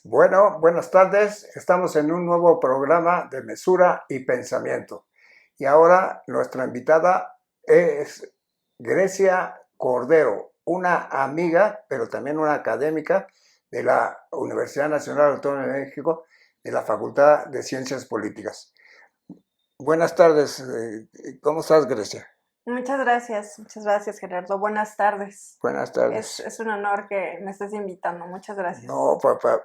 Bueno, buenas tardes. Estamos en un nuevo programa de Mesura y Pensamiento. Y ahora nuestra invitada es Grecia Cordero, una amiga, pero también una académica de la Universidad Nacional Autónoma de México, de la Facultad de Ciencias Políticas. Buenas tardes. ¿Cómo estás, Grecia? Muchas gracias Gerardo. Buenas tardes. Buenas Es, tardes. es un honor que me estés invitando. Muchas gracias. No,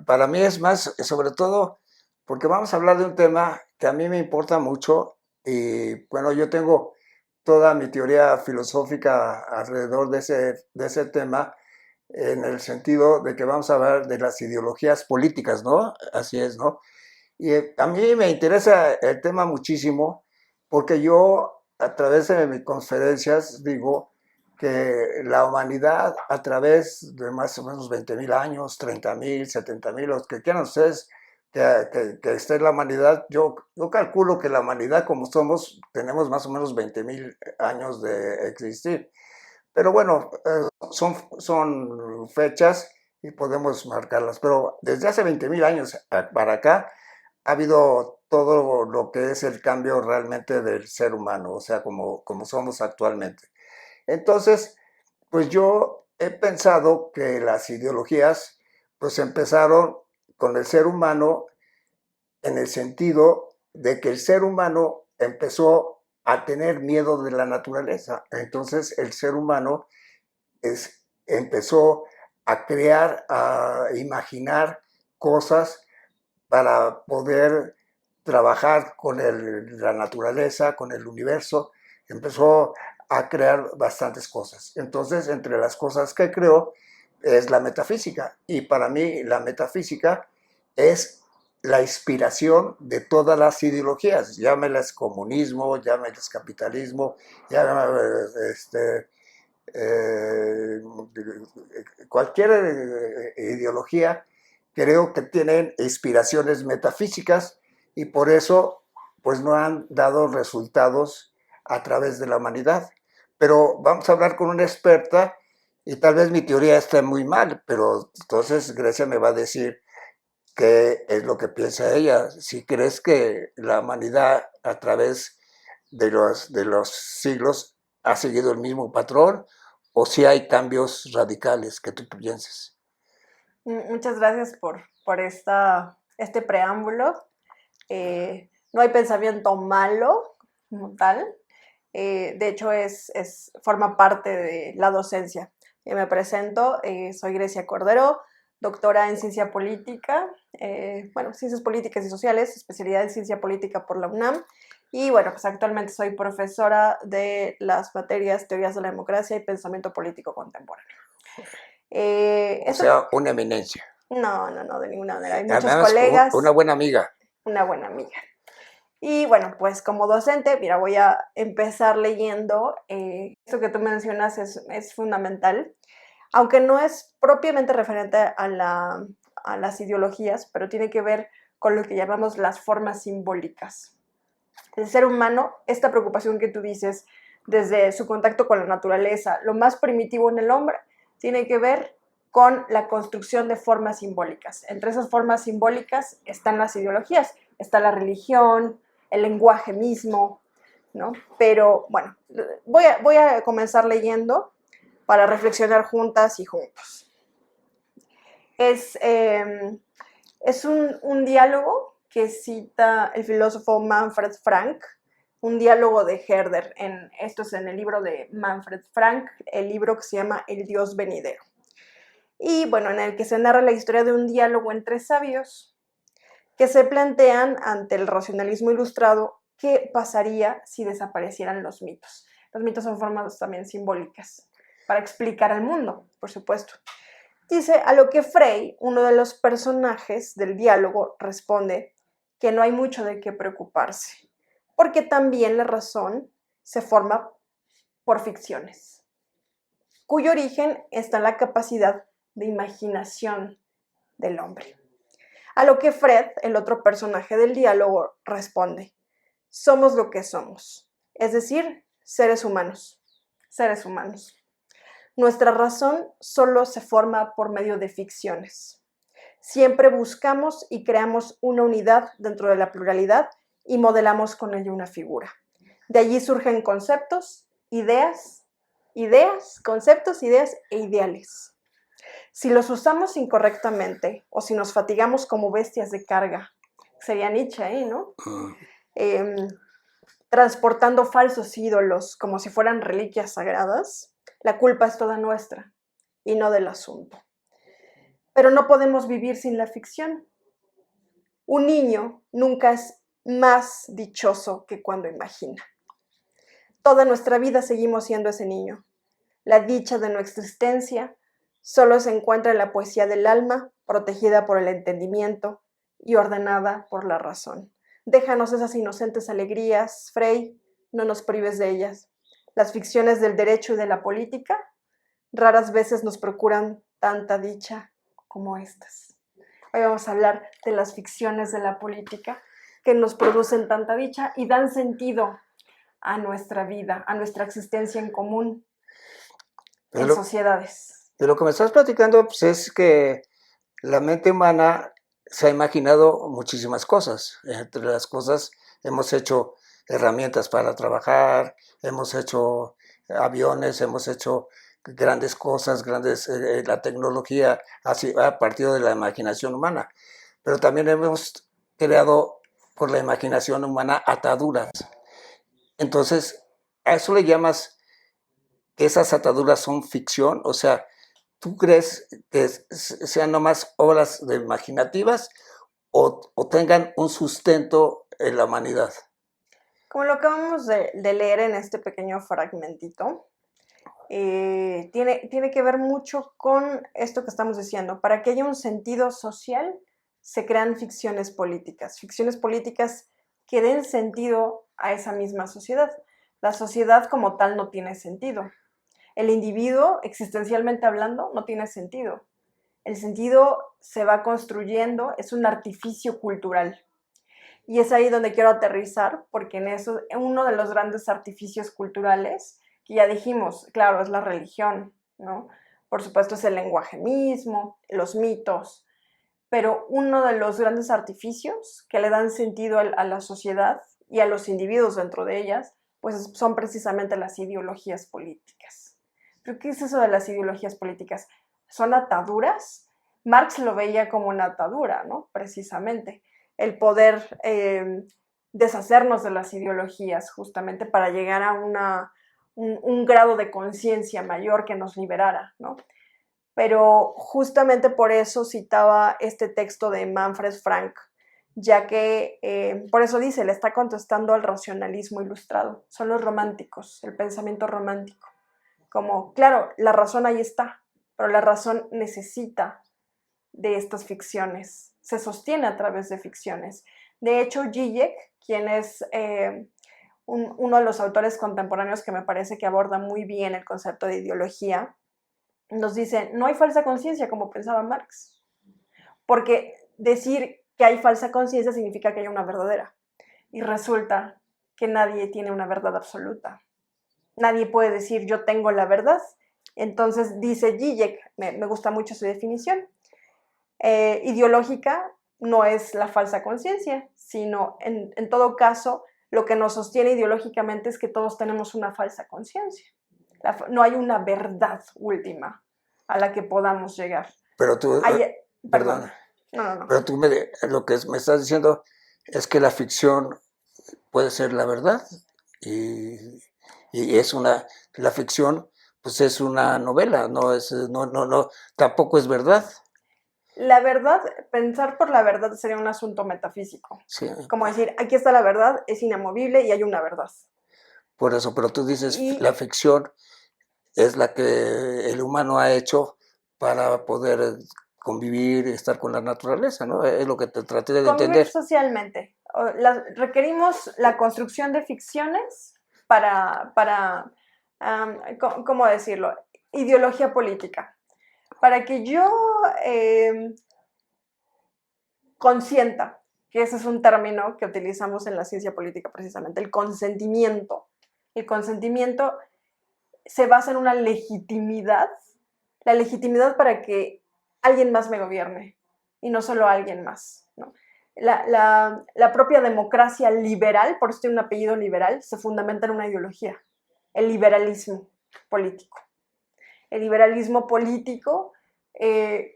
para mí es más, sobre todo, porque vamos a hablar de un tema que a mí me importa mucho y bueno, yo tengo toda mi teoría filosófica alrededor de ese tema, en el sentido de que vamos a hablar de las ideologías políticas, ¿no? Así es, ¿no? Y a mí me interesa el tema muchísimo porque yo a través de mis conferencias digo que la humanidad a través de más o menos 20.000 años, 30.000, 70.000, los que quieran ustedes que esté la humanidad, yo calculo que la humanidad como somos tenemos más o menos 20.000 años de existir. Pero bueno, son fechas y podemos marcarlas. Pero desde hace 20.000 años para acá, ha habido todo lo que es el cambio realmente del ser humano, o sea, como somos actualmente. Entonces, pues yo he pensado que las ideologías pues empezaron con el ser humano en el sentido de que el ser humano empezó a tener miedo de la naturaleza. Entonces el ser humano empezó a crear, a imaginar cosas para poder trabajar con la naturaleza, con el universo, empezó a crear bastantes cosas. Entonces, entre las cosas que creó es la metafísica. Y para mí la metafísica es la inspiración de todas las ideologías, llámelas comunismo, llámelas capitalismo, llámelas eh, cualquier ideología, creo que tienen inspiraciones metafísicas y por eso pues no han dado resultados a través de la humanidad. Pero vamos a hablar con una experta y tal vez mi teoría esté muy mal, pero entonces Grecia me va a decir qué es lo que piensa ella. Si crees que la humanidad a través de los siglos ha seguido el mismo patrón o si hay cambios radicales que tú pienses. Muchas gracias por este preámbulo. No hay pensamiento malo como tal. De hecho, forma parte de la docencia. Me presento, soy Grecia Cordero, doctora en ciencia política, ciencias políticas y sociales, especialidad en ciencia política por la UNAM. Y bueno, pues actualmente soy profesora de las materias teorías de la democracia y pensamiento político contemporáneo. O Eso, sea, una eminencia. no, de ninguna manera. Hay muchos Además, una colegas, buena amiga. una buena amiga. Y bueno, pues como docente, mira, voy a empezar leyendo. Esto que tú mencionas es fundamental, aunque no es propiamente referente a las ideologías, pero tiene que ver con lo que llamamos las formas simbólicas. El ser humano, esta preocupación que tú dices, desde su contacto con la naturaleza, lo más primitivo en el hombre, tiene que ver con la construcción de formas simbólicas. Entre esas formas simbólicas están las ideologías, está la religión, el lenguaje mismo, ¿no? Pero bueno, voy a comenzar leyendo para reflexionar juntas y juntos. Es, eh, es un diálogo que cita el filósofo Manfred Frank, un diálogo de Herder. Esto es en el libro de Manfred Frank, el libro que se llama El Dios venidero. Y bueno, en el que se narra la historia de un diálogo entre sabios que se plantean ante el racionalismo ilustrado qué pasaría si desaparecieran los mitos. Los mitos son formas también simbólicas para explicar al mundo, por supuesto. Dice, a lo que Frey, uno de los personajes del diálogo, responde que no hay mucho de qué preocuparse, porque también la razón se forma por ficciones, cuyo origen está en la capacidad de imaginación del hombre. A lo que Fred, el otro personaje del diálogo, responde, somos lo que somos, es decir, seres humanos, seres humanos. Nuestra razón solo se forma por medio de ficciones. Siempre buscamos y creamos una unidad dentro de la pluralidad y modelamos con ello una figura. De allí surgen conceptos, conceptos, ideas e ideales. Si los usamos incorrectamente o si nos fatigamos como bestias de carga, sería Nietzsche ahí, ¿no? Transportando falsos ídolos como si fueran reliquias sagradas, la culpa es toda nuestra y no del asunto. Pero no podemos vivir sin la ficción. Un niño nunca es más dichoso que cuando imagina. Toda nuestra vida seguimos siendo ese niño. La dicha de nuestra existencia solo se encuentra en la poesía del alma, protegida por el entendimiento y ordenada por la razón. Déjanos esas inocentes alegrías, Frei, no nos prives de ellas. Las ficciones del derecho y de la política raras veces nos procuran tanta dicha como estas. Hoy vamos a hablar de las ficciones de la política que nos producen tanta dicha y dan sentido a nuestra vida, a nuestra existencia en común en sociedades. De lo que me estás platicando, pues es que la mente humana se ha imaginado muchísimas cosas. Entre las cosas hemos hecho herramientas para trabajar, hemos hecho aviones, hemos hecho grandes cosas, la tecnología ha partido de la imaginación humana, pero también hemos creado por la imaginación humana ataduras. Entonces, ¿a eso le llamas que esas ataduras son ficción? O sea, ¿tú crees que sean nomás obras de imaginativas o tengan un sustento en la humanidad? Como lo acabamos de leer en este pequeño fragmentito, tiene que ver mucho con esto que estamos diciendo. Para que haya un sentido social, se crean ficciones políticas que den sentido a esa misma sociedad. La sociedad como tal no tiene sentido. El individuo, existencialmente hablando, no tiene sentido. El sentido se va construyendo, es un artificio cultural. Y es ahí donde quiero aterrizar, porque en eso, uno de los grandes artificios culturales, que ya dijimos, claro, es la religión, ¿no? Por supuesto es el lenguaje mismo, los mitos, pero uno de los grandes artificios que le dan sentido a la sociedad y a los individuos dentro de ellas, pues son precisamente las ideologías políticas. ¿Pero qué es eso de las ideologías políticas? ¿Son ataduras? Marx lo veía como una atadura, ¿no? Precisamente el poder deshacernos de las ideologías justamente para llegar a un grado de conciencia mayor que nos liberara, ¿no? Pero justamente por eso citaba este texto de Manfred Frank, ya que por eso dice, le está contestando al racionalismo ilustrado. Son los románticos, el pensamiento romántico. Como, claro, la razón ahí está, pero la razón necesita de estas ficciones, se sostiene a través de ficciones. De hecho, Zizek, quien es uno de los autores contemporáneos que me parece que aborda muy bien el concepto de ideología, nos dice, no hay falsa conciencia como pensaba Marx, porque decir que hay falsa conciencia significa que hay una verdadera, y resulta que nadie tiene una verdad absoluta. Nadie puede decir yo tengo la verdad. Entonces dice Zizek, me gusta mucho su definición, ideológica no es la falsa conciencia, sino en todo caso lo que nos sostiene ideológicamente es que todos tenemos una falsa conciencia. No hay una verdad última a la que podamos llegar. Pero tú, perdón, no. Pero tú lo que me estás diciendo es que la ficción puede ser la verdad y la ficción pues es una novela, tampoco es verdad. La verdad, pensar por la verdad sería un asunto metafísico. Sí. Como decir, aquí está la verdad, es inamovible y hay una verdad. Por eso, pero tú dices, la ficción es la que el humano ha hecho para poder convivir y estar con la naturaleza, ¿no? Es lo que te traté de entender. Convivir socialmente. Requerimos la construcción de ficciones para ¿cómo decirlo? Ideología política. Para que yo consienta, que ese es un término que utilizamos en la ciencia política precisamente, el consentimiento. El consentimiento se basa en una legitimidad, la legitimidad para que alguien más me gobierne. y no solo a alguien más, ¿no? La propia democracia liberal, por eso tiene un apellido liberal, se fundamenta en una ideología, el liberalismo político. El liberalismo político,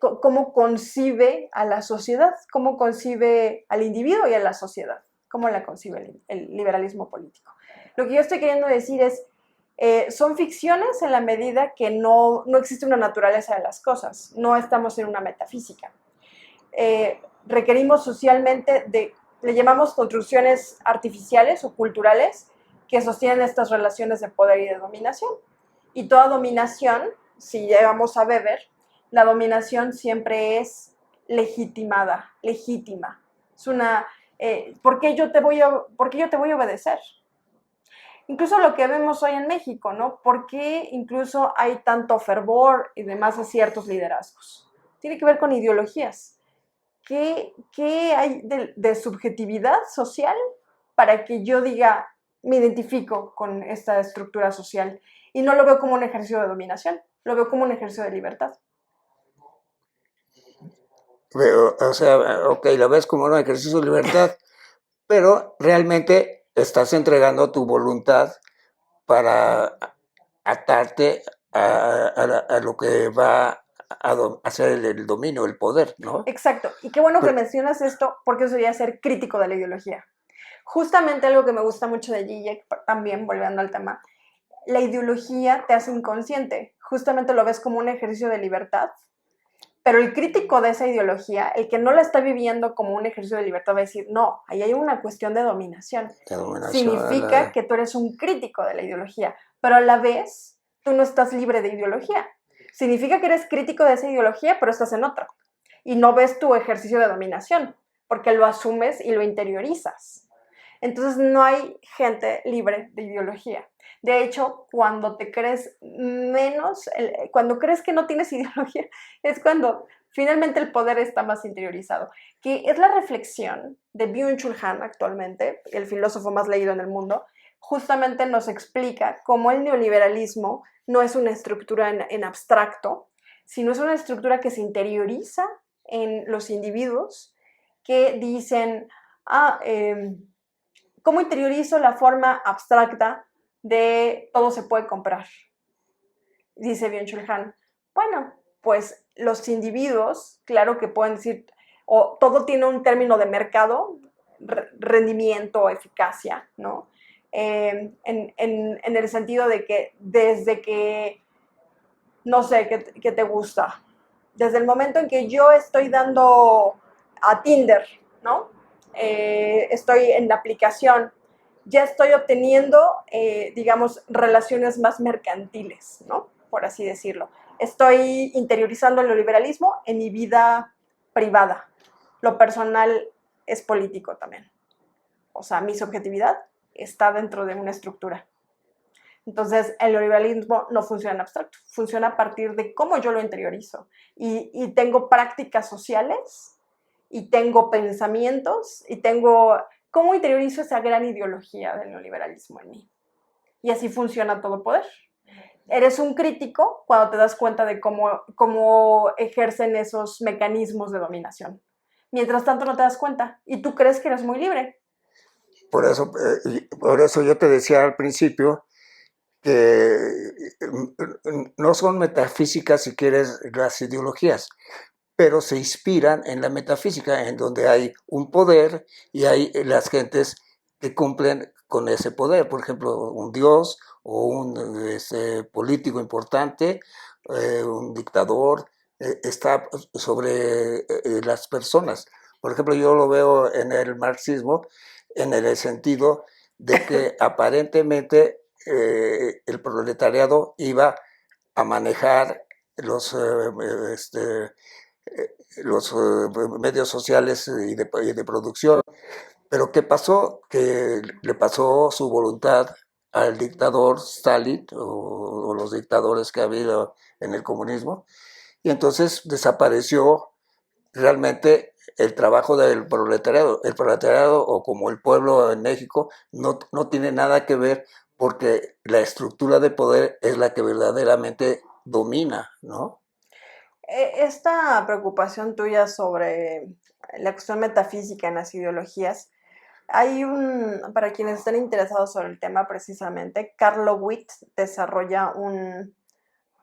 cómo concibe a la sociedad, cómo concibe al individuo y a la sociedad, cómo la concibe el liberalismo político. Lo que yo estoy queriendo decir es, son ficciones en la medida que no existe una naturaleza de las cosas, no estamos en una metafísica. Requerimos socialmente le llamamos construcciones artificiales o culturales que sostienen estas relaciones de poder y de dominación. Y toda dominación, si llevamos a Weber, la dominación siempre es legítima. Es una, ¿por qué yo te voy a obedecer? Incluso lo que vemos hoy en México, ¿no? ¿Por qué incluso hay tanto fervor y demás de ciertos liderazgos? Tiene que ver con ideologías. ¿Qué hay de subjetividad social para que yo diga, me identifico con esta estructura social? Y no lo veo como un ejercicio de dominación, lo veo como un ejercicio de libertad. O sea, ok, la ves como un ejercicio de libertad, pero realmente estás entregando tu voluntad para atarte a lo que va a hacer el dominio, el poder, ¿no? Exacto. Y qué bueno que Pero, mencionas esto, porque eso sería ser crítico de la ideología. Justamente algo que me gusta mucho de Zizek, también volviendo al tema, la ideología te hace inconsciente. Justamente lo ves como un ejercicio de libertad, pero el crítico de esa ideología, el que no la está viviendo como un ejercicio de libertad, va a decir, no, ahí hay una cuestión de dominación. Significa que tú eres un crítico de la ideología, pero a la vez tú no estás libre de ideología. Significa que eres crítico de esa ideología, pero estás en otra. Y no ves tu ejercicio de dominación, porque lo asumes y lo interiorizas. Entonces no hay gente libre de ideología. De hecho, cuando te crees menos, cuando crees que no tienes ideología, es cuando finalmente el poder está más interiorizado. Que es la reflexión de Byung-Chul Han actualmente, el filósofo más leído en el mundo, justamente nos explica cómo el neoliberalismo no es una estructura en abstracto, sino es una estructura que se interioriza en los individuos que dicen, ¿cómo interiorizo la forma abstracta de todo se puede comprar? Dice Byung-Chul Han. Bueno, pues los individuos, claro que pueden decir, o todo tiene un término de mercado, rendimiento, eficacia, ¿no? En el sentido de que desde que, no sé, ¿qué te gusta? Desde el momento en que yo estoy dando a Tinder, ¿no? Estoy en la aplicación, ya estoy obteniendo, digamos, relaciones más mercantiles, ¿no? Por así decirlo. Estoy interiorizando el neoliberalismo en mi vida privada. Lo personal es político también. O sea, mi subjetividad está dentro de una estructura. Entonces, el neoliberalismo no funciona en abstracto, funciona a partir de cómo yo lo interiorizo. Y tengo prácticas sociales, y tengo pensamientos, y tengo cómo interiorizo esa gran ideología del neoliberalismo en mí. Y así funciona todo poder. Eres un crítico cuando te das cuenta de cómo ejercen esos mecanismos de dominación. Mientras tanto no te das cuenta y tú crees que eres muy libre. por eso yo te decía al principio que no son metafísicas, si quieres, las ideologías, pero se inspiran en la metafísica, en donde hay un poder y hay las gentes que cumplen con ese poder. Por ejemplo, un dios o un político importante, un dictador, está sobre las personas. Por ejemplo, yo lo veo en el marxismo en el sentido de que aparentemente el proletariado iba a manejar los medios sociales y de producción. Pero ¿qué pasó? Que le pasó su voluntad al dictador Stalin o los dictadores que ha habido en el comunismo, y entonces desapareció realmente el trabajo del proletariado. El proletariado, o como el pueblo en México, no tiene nada que ver, porque la estructura de poder es la que verdaderamente domina, ¿no? Esta preocupación tuya sobre la cuestión metafísica en las ideologías, para quienes estén interesados sobre el tema precisamente, Carlo Witt desarrolla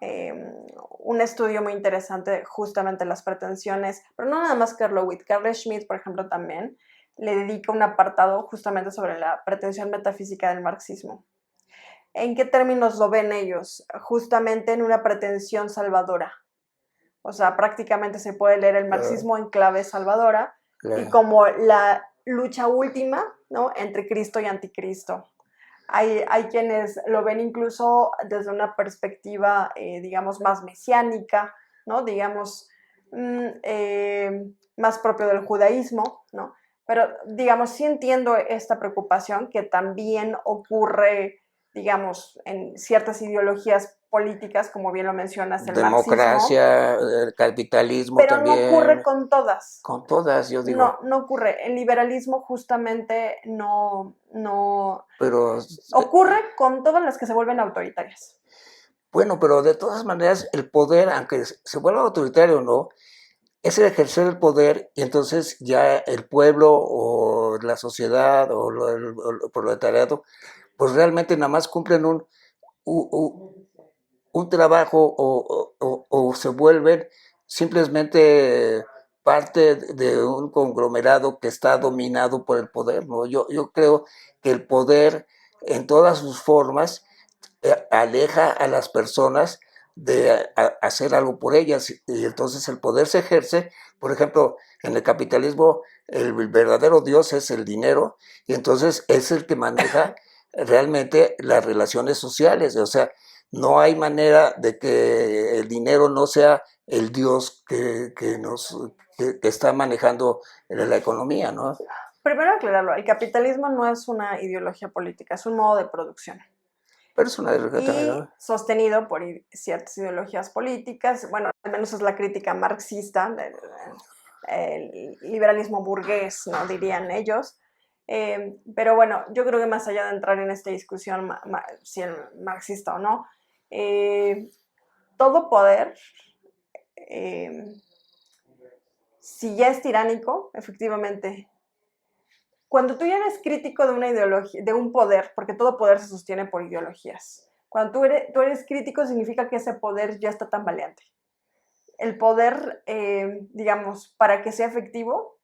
eh, un estudio muy interesante justamente en las pretensiones, pero no nada más Carlo Witt, Carl Schmitt, por ejemplo, también le dedica un apartado justamente sobre la pretensión metafísica del marxismo. ¿En qué términos lo ven ellos? Justamente en una pretensión salvadora. O sea, prácticamente se puede leer el marxismo en clave salvadora y como la lucha última, ¿no?, entre Cristo y anticristo. Hay quienes lo ven incluso desde una perspectiva, digamos, más mesiánica, ¿no? Digamos, más propio del judaísmo, ¿no? Pero, digamos, sí entiendo esta preocupación que también ocurre, digamos, en ciertas ideologías políticas, como bien lo mencionas, el marxismo. Democracia, el capitalismo Pero no ocurre también, con todas. con todas, yo digo. No ocurre. El liberalismo justamente no Pero ocurre con todas las que se vuelven autoritarias. bueno, pero de todas maneras el poder, aunque se vuelva autoritario o no, es el ejercer el poder y entonces ya el pueblo o la sociedad o el proletariado, pues realmente nada más cumplen un trabajo o se vuelven simplemente parte de un conglomerado que está dominado por el poder, ¿no? Yo creo que el poder en todas sus formas aleja a las personas de hacer algo por ellas y entonces el poder se ejerce, por ejemplo, en el capitalismo el verdadero Dios es el dinero y entonces es el que maneja realmente las relaciones sociales, o sea, no hay manera de que el dinero no sea el Dios que está manejando la economía, ¿no? Primero aclararlo, el capitalismo no es una ideología política, es un modo de producción. Pero es una de también, Y ¿no? sostenido por ciertas ideologías políticas, bueno, al menos es la crítica marxista, el liberalismo burgués, ¿no?, dirían ellos. Pero bueno, yo creo que más allá de entrar en esta discusión, si el marxista o no, todo poder, eh, si ya es tiránico, efectivamente, cuando tú ya eres crítico de una ideología, de un poder, porque todo poder se sostiene por ideologías, cuando tú eres crítico significa que ese poder ya está tambaleante. El poder, digamos, para que sea efectivo,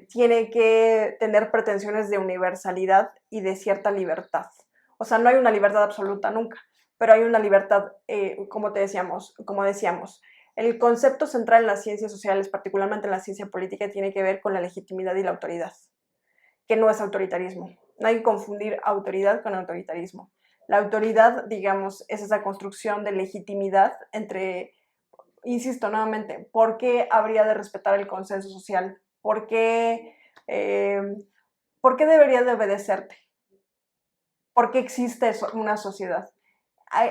tiene que tener pretensiones de universalidad y de cierta libertad. O sea, no hay una libertad absoluta nunca, pero hay una libertad, como decíamos, el concepto central en las ciencias sociales, particularmente en la ciencia política, tiene que ver con la legitimidad y la autoridad, que no es autoritarismo. No hay que confundir autoridad con autoritarismo. La autoridad, digamos, es esa construcción de legitimidad entre, insisto nuevamente, ¿por qué habría de respetar el consenso social? Eh, ¿Por qué debería de obedecerte? ¿Por qué existe una sociedad?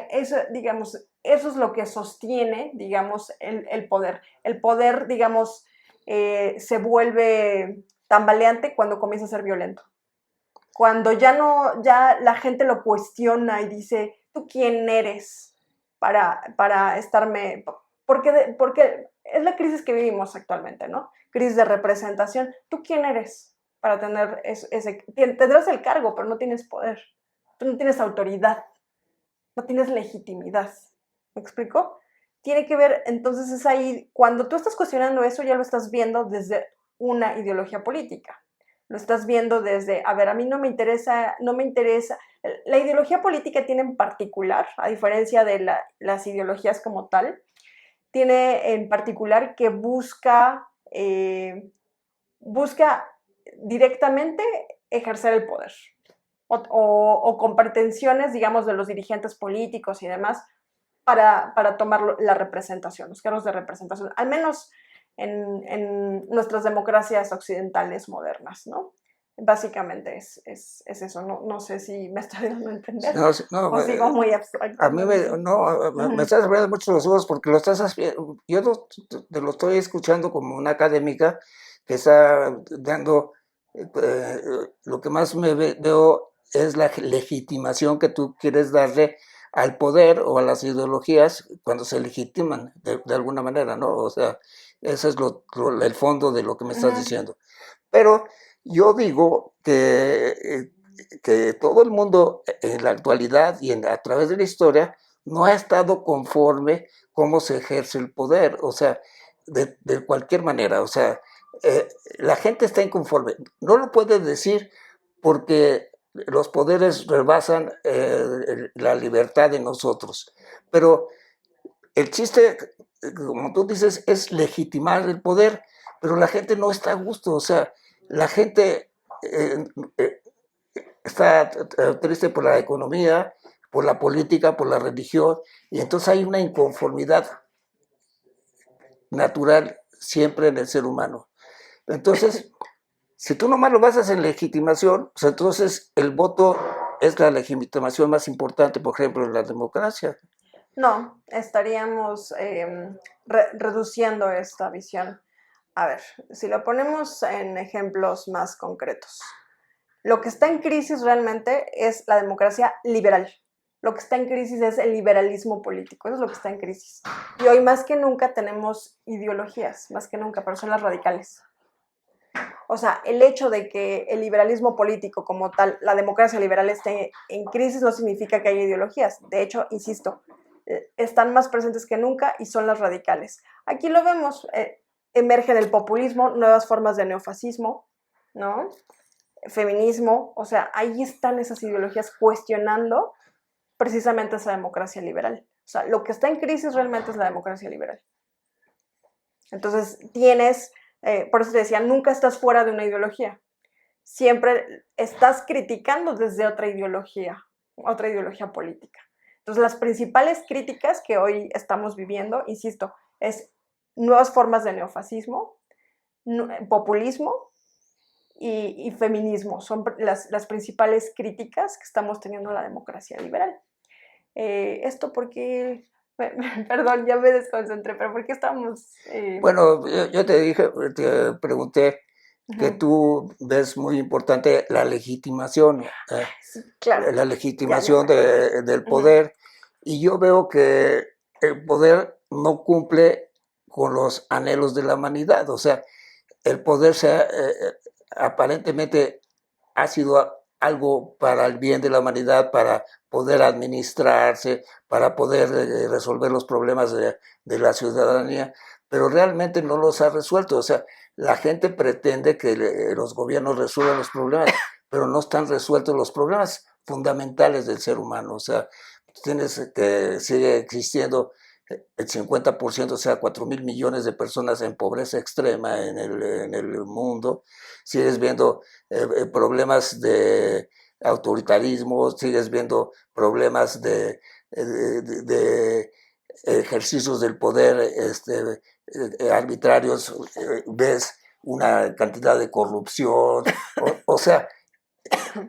Eso, digamos, eso es lo que sostiene, digamos, el poder. El poder, digamos, se vuelve tambaleante cuando comienza a ser violento. Cuando ya la gente lo cuestiona y dice, ¿tú quién eres para estarme? Porque es la crisis que vivimos actualmente, ¿no? Crisis de representación. ¿Tú quién eres para tener tendrás el cargo, pero no tienes poder? Tú no tienes autoridad, no tienes legitimidad. ¿Me explico? Tiene que ver, entonces es ahí, cuando tú estás cuestionando eso, ya lo estás viendo desde una ideología política. Lo estás viendo desde, a ver, a mí no me interesa. La ideología política tiene en particular, a diferencia de las ideologías como tal, tiene en particular que busca directamente ejercer el poder o con pretensiones, digamos, de los dirigentes políticos y demás para tomar la representación, los cargos de representación, al menos en nuestras democracias occidentales modernas, ¿no? Básicamente es eso, no sé si me estoy dando a entender No, no, o sigo muy abstracto. a mí No sé. me estás abriendo mucho los ojos porque lo estás haciendo, yo te lo estoy escuchando como una académica que está dando, lo que más veo es la legitimación que tú quieres darle al poder o a las ideologías cuando se legitiman de alguna manera, ¿no? O sea, ese es el fondo de lo que me estás Ujú. diciendo. Pero yo digo que todo el mundo en la actualidad y a través de la historia no ha estado conforme cómo se ejerce el poder, o sea, de cualquier manera, o sea, la gente está inconforme. No lo puedes decir porque los poderes rebasan la libertad de nosotros, pero el chiste, como tú dices, es legitimar el poder, pero la gente no está a gusto, o sea, la gente eh, eh, está triste por la economía, por la política, por la religión, y entonces hay una inconformidad natural siempre en el ser humano. Entonces, si tú nomás lo basas en legitimación, pues entonces el voto es la legitimación más importante, por ejemplo, en la democracia. No, estaríamos reduciendo esta visión. A ver, si lo ponemos en ejemplos más concretos, lo que está en crisis realmente es la democracia liberal. Lo que está en crisis es el liberalismo político, eso es lo que está en crisis. Y hoy más que nunca tenemos ideologías, más que nunca, pero son las radicales. O sea, el hecho de que el liberalismo político como tal, la democracia liberal esté en crisis no significa que haya ideologías. De hecho, insisto, están más presentes que nunca y son las radicales. Aquí lo vemos, emerge del populismo, nuevas formas de neofascismo, ¿no? Feminismo, o sea, ahí están esas ideologías cuestionando precisamente esa democracia liberal. O sea, lo que está en crisis realmente es la democracia liberal. Entonces, por eso te decía, nunca estás fuera de una ideología. Siempre estás criticando desde otra ideología política. Entonces, las principales críticas que hoy estamos viviendo, insisto, es nuevas formas de neofascismo, populismo y feminismo. Son las principales críticas que estamos teniendo a la democracia liberal. Esto porque, perdón, ya me desconcentré, pero ¿por qué estamos? Bueno, yo te dije, te pregunté que Uh-huh. tú ves muy importante la legitimación, Sí, claro, la ya legitimación me acordé. del Uh-huh. poder, y yo veo que el poder no cumple con los anhelos de la humanidad, o sea, el poder aparentemente ha sido algo para el bien de la humanidad, para poder administrarse, para poder resolver los problemas de la ciudadanía, pero realmente no los ha resuelto. O sea, la gente pretende que los gobiernos resuelvan los problemas, pero no están resueltos los problemas fundamentales del ser humano. O sea, tienes que sigue existiendo el 50%, o sea, 4.000 millones de personas en pobreza extrema en el mundo. Sigues viendo problemas de autoritarismo, sigues viendo problemas de ejercicios del poder arbitrarios, ves una cantidad de corrupción, o sea,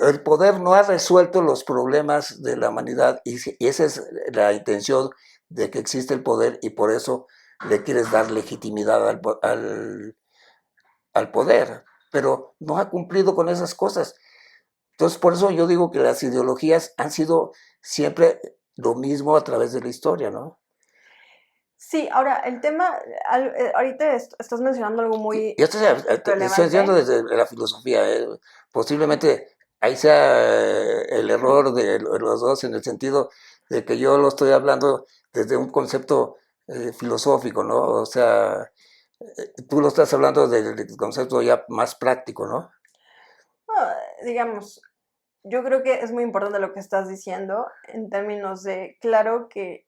el poder no ha resuelto los problemas de la humanidad y esa es la intención de que existe el poder y por eso le quieres dar legitimidad al poder, pero no ha cumplido con esas cosas. Entonces, por eso yo digo que las ideologías han sido siempre lo mismo a través de la historia, ¿no? Sí, ahora el tema, ahorita estás mencionando algo muy Y esto te estoy diciendo relevante. desde la filosofía, posiblemente ahí sea el error de los dos en el sentido de que yo lo estoy hablando desde un concepto filosófico, ¿no? O sea, tú lo estás hablando del concepto ya más práctico, ¿no? Digamos, yo creo que es muy importante lo que estás diciendo en términos de, claro que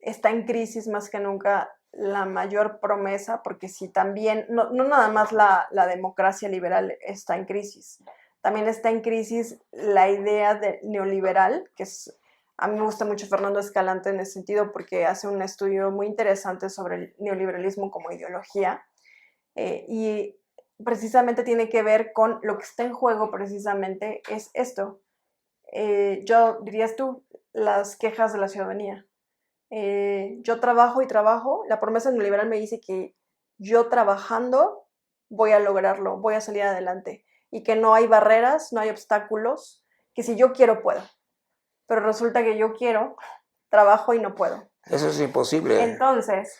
está en crisis más que nunca la mayor promesa, porque si también, no nada más la democracia liberal está en crisis, también está en crisis la idea de neoliberal, que es, a mí me gusta mucho Fernando Escalante en ese sentido porque hace un estudio muy interesante sobre el neoliberalismo como ideología, y precisamente tiene que ver con lo que está en juego precisamente es esto. Yo dirías tú, las quejas de la ciudadanía. Yo trabajo y trabajo, la promesa neoliberal me dice que yo trabajando voy a lograrlo, voy a salir adelante y que no hay barreras, no hay obstáculos, que si yo quiero puedo. pero resulta que yo quiero, trabajo y no puedo. Eso es imposible. Entonces,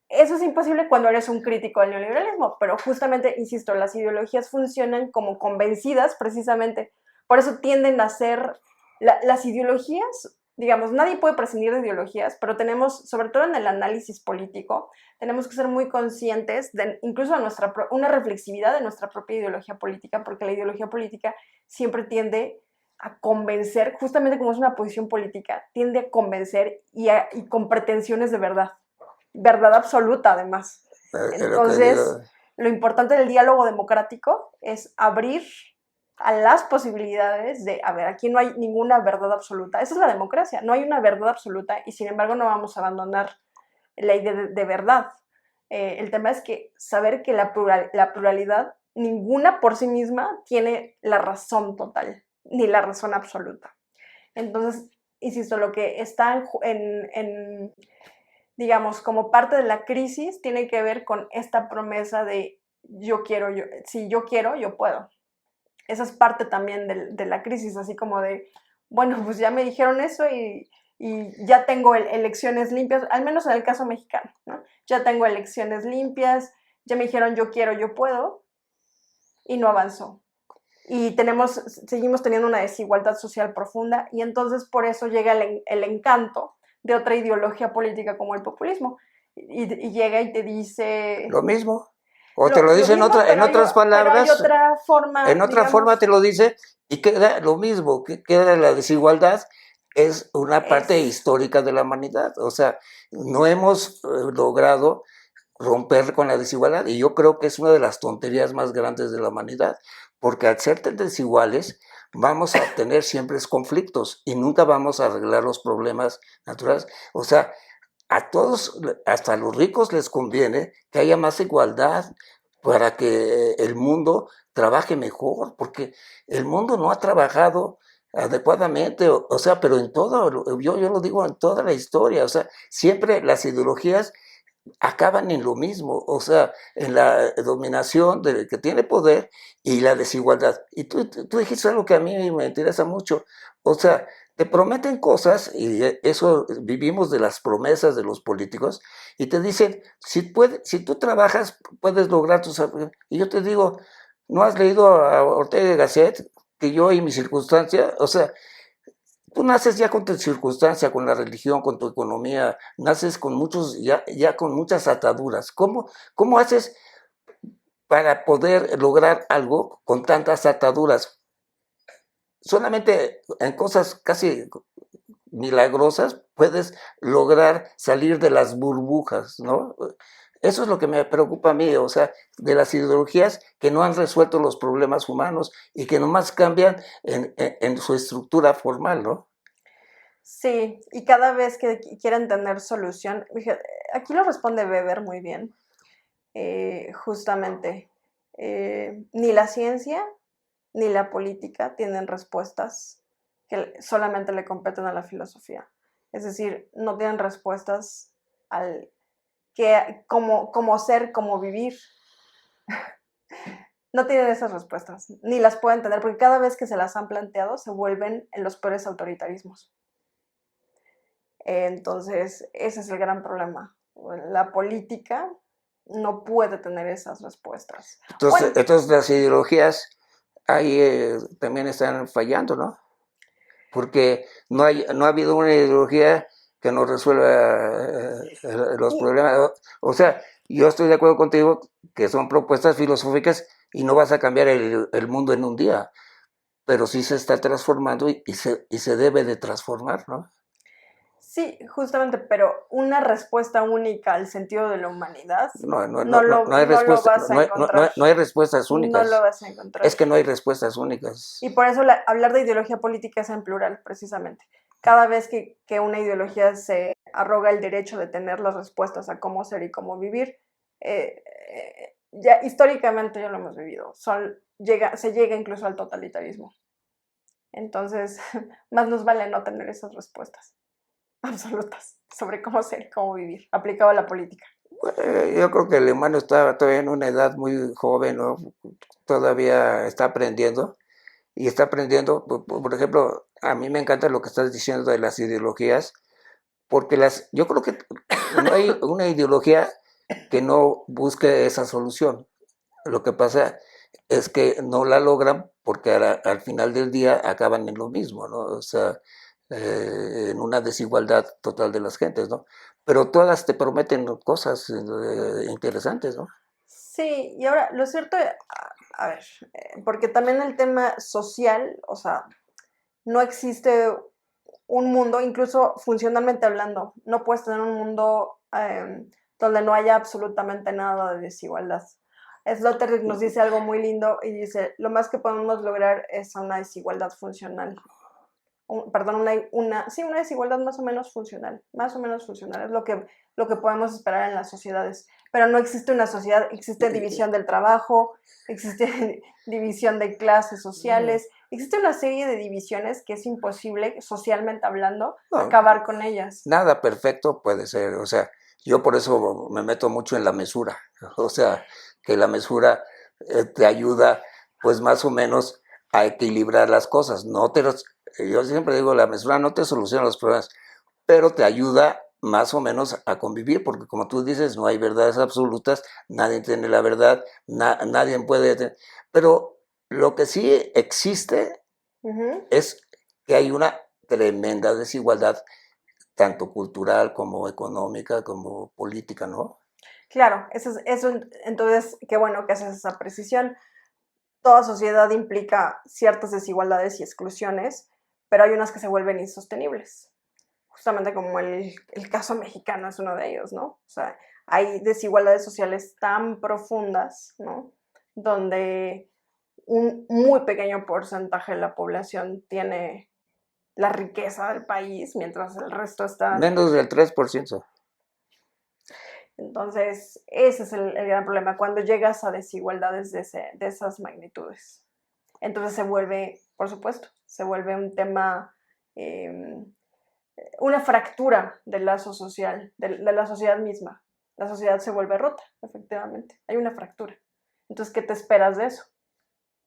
eso es imposible cuando eres un crítico del neoliberalismo, pero justamente, insisto, las ideologías funcionan como convencidas precisamente, por eso tienden a ser, las ideologías, digamos, nadie puede prescindir de ideologías, pero tenemos, sobre todo en el análisis político, tenemos que ser muy conscientes de incluso de una reflexividad de nuestra propia ideología política, porque la ideología política siempre tiende a convencer, justamente como es una posición política, tiende a convencer y con pretensiones de verdad absoluta además. Entonces, lo importante del diálogo democrático es abrir a las posibilidades de, a ver, aquí no hay ninguna verdad absoluta. Esa es la democracia, no hay una verdad absoluta y sin embargo no vamos a abandonar la idea de verdad. El tema es que saber que la pluralidad, ninguna por sí misma tiene la razón total, ni la razón absoluta. Entonces, insisto, lo que está digamos, como parte de la crisis, tiene que ver con esta promesa de si yo quiero, yo puedo. Esa es parte también de la crisis, así como de, bueno, pues ya me dijeron eso y ya tengo elecciones limpias, al menos en el caso mexicano, ¿no? Ya tengo elecciones limpias, ya me dijeron yo quiero, yo puedo, y no avanzó. Y seguimos teniendo una desigualdad social profunda, y entonces por eso llega el encanto de otra ideología política como el populismo, y llega y te dice... Lo mismo. O te lo dice en otras palabras, pero hay otra forma, en otra forma te lo dice y queda lo mismo, que queda la desigualdad, es una parte histórica de la humanidad. O sea, no hemos logrado romper con la desigualdad y yo creo que es una de las tonterías más grandes de la humanidad, porque al ser tan desiguales vamos a tener siempre conflictos y nunca vamos a arreglar los problemas naturales. O sea, a todos, hasta a los ricos les conviene que haya más igualdad para que el mundo trabaje mejor, porque el mundo no ha trabajado adecuadamente, o sea, pero en todo, yo lo digo en toda la historia, o sea, siempre las ideologías acaban en lo mismo, o sea, en la dominación del que tiene poder y la desigualdad. Y tú dijiste algo que a mí me interesa mucho, o sea, te prometen cosas, y eso vivimos de las promesas de los políticos, y te dicen, si tú trabajas, puedes lograr tus... Y yo te digo, ¿no has leído a Ortega y Gasset? Que yo y mi circunstancia, o sea, tú naces ya con tu circunstancia, con la religión, con tu economía, naces con ya con muchas ataduras. ¿Cómo haces para poder lograr algo con tantas ataduras? Solamente en cosas casi milagrosas puedes lograr salir de las burbujas, ¿no? Eso es lo que me preocupa a mí, o sea, de las ideologías que no han resuelto los problemas humanos y que nomás cambian en su estructura formal, ¿no? Sí, y cada vez que quieren tener solución, aquí lo responde Weber muy bien, justamente, ni la ciencia ni la política tienen respuestas que solamente le competen a la filosofía. Es decir, no tienen respuestas al cómo ser, cómo vivir. No tienen esas respuestas, ni las pueden tener, porque cada vez que se las han planteado se vuelven en los peores autoritarismos. Entonces, ese es el gran problema. La política no puede tener esas respuestas. Entonces las ideologías ahí también están fallando, ¿no? Porque no ha habido una ideología que nos resuelva los problemas. O sea, yo estoy de acuerdo contigo que son propuestas filosóficas y no vas a cambiar el mundo en un día, pero sí se está transformando y se debe de transformar, ¿no? Sí, justamente, pero una respuesta única al sentido de la humanidad No no hay lo respuesta, vas a encontrar. no hay respuestas únicas. No lo vas a encontrar. Es que no hay respuestas únicas. Y por eso hablar de ideología política es en plural, precisamente. Cada vez que una ideología se arroga el derecho de tener las respuestas a cómo ser y cómo vivir, ya históricamente ya lo hemos vivido, se llega incluso al totalitarismo. Entonces, más nos vale no tener esas respuestas absolutas sobre cómo ser y cómo vivir, aplicado a la política. Yo creo que el humano está todavía en una edad muy joven, ¿no? Todavía está aprendiendo y está aprendiendo. Por ejemplo, a mí me encanta lo que estás diciendo de las ideologías, porque yo creo que no hay una ideología que no busque esa solución. Lo que pasa es que no la logran porque al final del día acaban en lo mismo, ¿no? O sea, en una desigualdad total de las gentes, ¿no? Pero todas te prometen cosas interesantes, ¿no? Sí, y ahora, lo cierto, a ver, porque también el tema social, o sea, no existe un mundo, incluso funcionalmente hablando, no puedes tener un mundo donde no haya absolutamente nada de desigualdad. Sloterdijk nos dice algo muy lindo y dice, lo más que podemos lograr es una desigualdad funcional. Perdón, sí, una desigualdad más o menos funcional, es lo que podemos esperar en las sociedades, pero no existe una sociedad, existe división del trabajo, existe división de clases sociales, existe una serie de divisiones que es imposible, socialmente hablando, No, acabar con ellas. nada perfecto puede ser, o sea, yo por eso me meto mucho en la mesura, o sea, que la mesura te ayuda pues más o menos a equilibrar las cosas, yo siempre digo, la mesura no te soluciona los problemas, pero te ayuda más o menos a convivir, porque como tú dices, no hay verdades absolutas, nadie tiene la verdad, nadie puede, pero lo que sí existe es que hay una tremenda desigualdad tanto cultural como económica como política, ¿no? Claro, entonces, qué bueno que haces esa precisión. Toda sociedad implica ciertas desigualdades y exclusiones, pero hay unas que se vuelven insostenibles. Justamente como el caso mexicano es uno de ellos, ¿no? O sea, hay desigualdades sociales tan profundas, ¿no? Donde un muy pequeño porcentaje de la población tiene la riqueza del país, mientras el resto está. Menos del 3%. Entonces, ese es el gran problema, cuando llegas a desigualdades de esas magnitudes. Entonces se vuelve, por supuesto, se vuelve un tema, eh, una fractura del lazo social, de la sociedad misma. La sociedad se vuelve rota, efectivamente. Hay una fractura. Entonces, ¿qué te esperas de eso?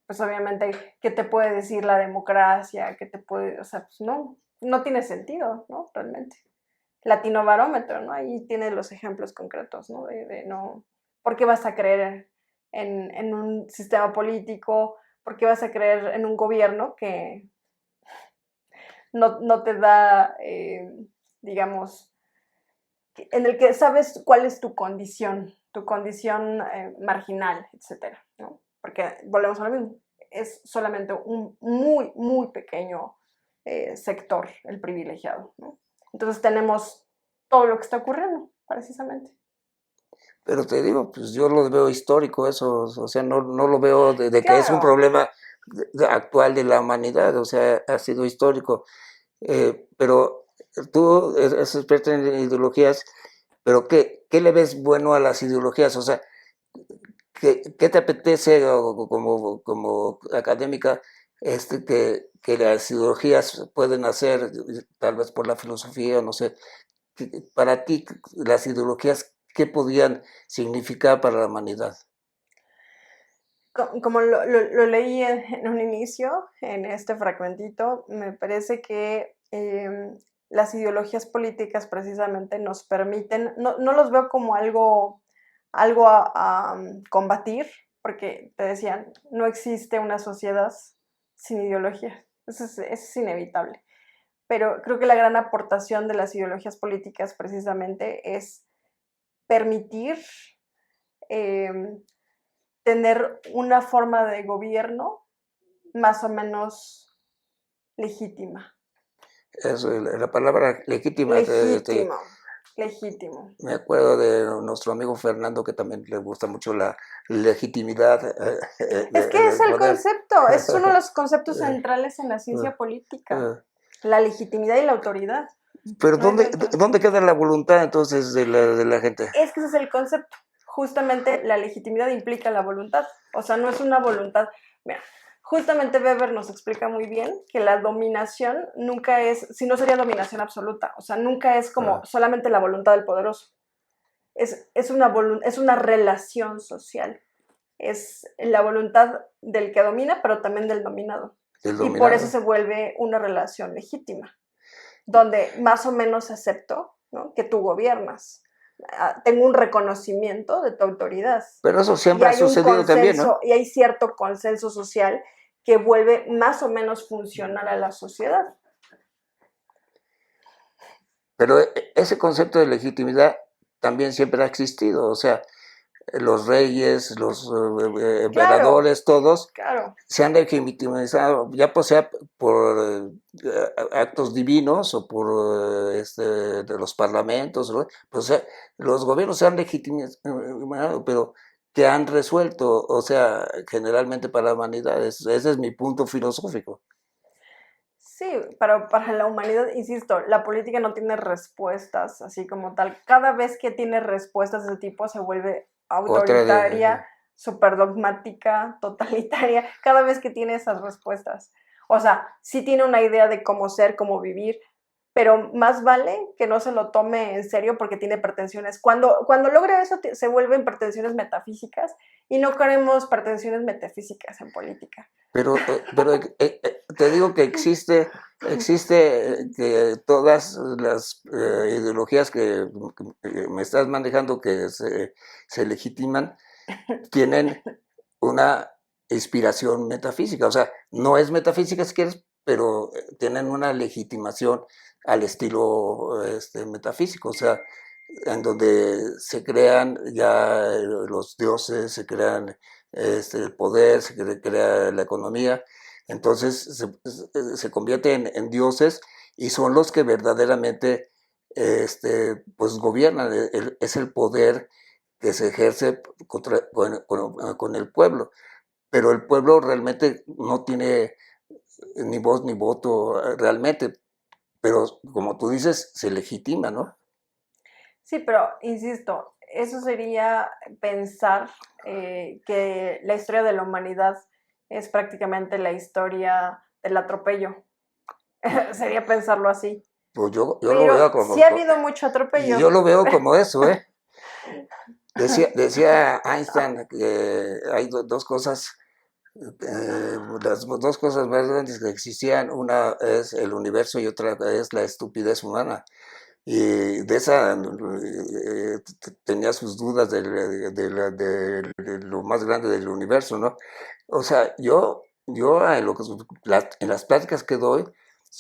Pues obviamente, ¿qué te puede decir la democracia? ¿Qué te puede, o sea, pues no tiene sentido, ¿no? Realmente. Latinobarómetro, ¿no? Ahí tiene los ejemplos concretos, ¿no? De no, ¿por qué vas a creer en un sistema político? ¿Por qué vas a creer en un gobierno que no te da, digamos, en el que sabes cuál es tu condición marginal, etcétera, ¿no? Porque volvemos a lo mismo, es solamente un muy, muy pequeño sector el privilegiado, ¿no? Entonces tenemos todo lo que está ocurriendo, precisamente. Pero te digo, pues yo lo veo histórico eso, o sea, no lo veo de que es un Claro. problema actual de la humanidad, o sea, ha sido histórico. Pero tú eres experta en ideologías, pero ¿qué le ves bueno a las ideologías? O sea, ¿qué te apetece como académica que las ideologías pueden hacer, tal vez por la filosofía, no sé, para ti las ideologías, ¿qué podían significar para la humanidad? Como lo leí en un inicio, en este fragmentito, me parece que las ideologías políticas precisamente nos permiten, no los veo como algo a combatir, porque te decían, no existe una sociedad sin ideología, eso es inevitable. Pero creo que la gran aportación de las ideologías políticas precisamente es permitir em, tener una forma de gobierno más o menos legítima. Eso, la palabra legítima, Legítimo, legítimo. me acuerdo de nuestro amigo Fernando que también le gusta mucho la legitimidad Es que es del el poder. concepto, es uno de los conceptos centrales en la ciencia política, la legitimidad y la autoridad. Pero No hay de otra. ¿dónde queda la voluntad entonces de la gente? Es que ese es el concepto. Justamente la legitimidad implica la voluntad. O sea, no es una voluntad. Mira, justamente Weber nos explica muy bien que la dominación nunca es, si no sería dominación absoluta, o sea, nunca es como solamente la voluntad del poderoso. Es una relación social. Es la voluntad del que domina, pero también del dominado. del Y por eso dominado. se vuelve una relación legítima, donde más o menos acepto, ¿no?, que tú gobiernas. Tengo un reconocimiento de tu autoridad. Pero eso Y siempre ha hay un sucedido también, ¿no? consenso, y hay cierto consenso social que vuelve más o menos funcional a la sociedad. Pero ese concepto de legitimidad también siempre ha existido, o sea, los reyes, los Claro, emperadores, todos claro. se han legitimizado, ya pues sea por actos divinos o por de los parlamentos, ¿no? Pues, los gobiernos se han legitimado, pero que han resuelto, o sea, generalmente para la humanidad, ese es mi punto filosófico. Sí, pero para la humanidad, insisto, la política no tiene respuestas así como tal. Cada vez que tiene respuestas de ese tipo se vuelve Otra autoritaria, de, súper dogmática, totalitaria, cada vez que tiene esas respuestas. O sea, sí tiene una idea de cómo ser, cómo vivir, pero más vale que no se lo tome en serio porque tiene pretensiones. Cuando logra eso se vuelven pretensiones metafísicas y no queremos pretensiones metafísicas en política. te digo que existe que todas las ideologías que me estás manejando que se legitiman tienen una inspiración metafísica, o sea, no es metafísica si quieres, pero tienen una legitimación al estilo metafísico, o sea, en donde se crean ya los dioses, se crean el poder, crea la economía, entonces se convierten en dioses y son los que verdaderamente pues gobiernan, es el poder que se ejerce con el pueblo, pero el pueblo realmente no tiene ni voz ni voto realmente, pero como tú dices, se legitima, ¿no? Sí, pero insisto, eso sería pensar que la historia de la humanidad es prácticamente la historia del atropello. Sería pensarlo así. Pues yo lo Pero veo sí ha habido mucho atropello. yo lo veo como eso, ¿eh? Decía Einstein que hay dos cosas, las dos cosas más grandes que existían, una es el universo y otra es la estupidez humana. Y de esa tenía sus dudas de lo más grande del universo, ¿no? O sea, yo en las pláticas que doy,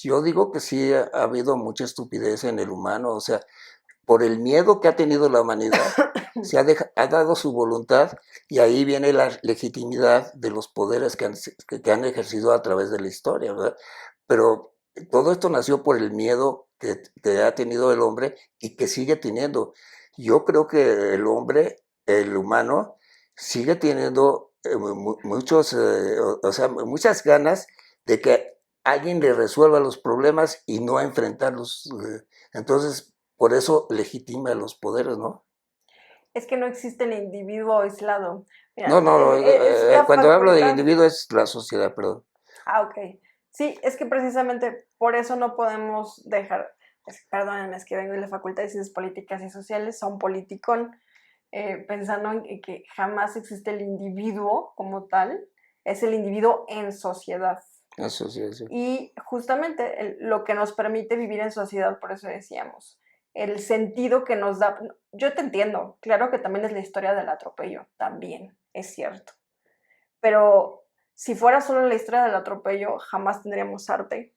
yo digo que sí ha habido mucha estupidez en el humano, o sea, por el miedo que ha tenido la humanidad, ha dado su voluntad y ahí viene la legitimidad de los poderes que han ejercido a través de la historia, ¿verdad? Pero todo esto nació por el miedo que ha tenido el hombre y que sigue teniendo. Yo creo que el hombre, el humano, sigue teniendo muchos, o sea, muchas ganas de que alguien le resuelva los problemas y no enfrentarlos. Entonces, por eso legitima los poderes, ¿no? Es que no existe el individuo aislado. No, Mira, no, es la cuando hablo de facultad. individuo es la sociedad, perdón. Ah, ok. Sí, es que precisamente por eso no podemos dejar, perdónenme, es que vengo de la Facultad de Ciencias Políticas y Sociales, son politicón, pensando en que jamás existe el individuo como tal, es el individuo en sociedad. Eso sí, sí. Y justamente lo que nos permite vivir en sociedad, por eso decíamos, el sentido que nos da, yo te entiendo, claro que también es la historia del atropello, también, es cierto, pero si fuera solo la historia del atropello, jamás tendríamos arte,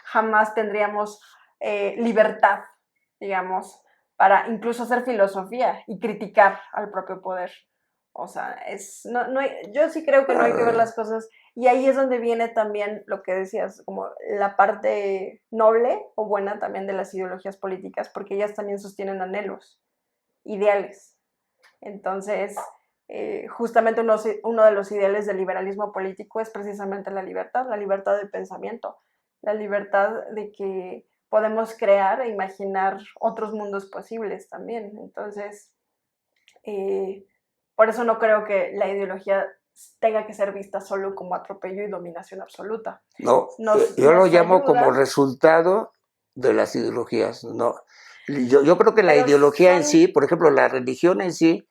jamás tendríamos libertad, digamos, para incluso hacer filosofía y criticar al propio poder. O sea, yo sí creo que no hay que ver las cosas, y ahí es donde viene también lo que decías, como la parte noble o buena también de las ideologías políticas, porque ellas también sostienen anhelos, ideales. Entonces, justamente uno de los ideales del liberalismo político es precisamente la libertad de pensamiento, la libertad de que podemos crear e imaginar otros mundos posibles también. Entonces, por eso no creo que la ideología tenga que ser vista solo como atropello y dominación absoluta. No, yo lo Nos llamo como ayuda, resultado de las ideologías, ¿no? Yo creo que la pero ideología en son, sí, por ejemplo, la religión en sí,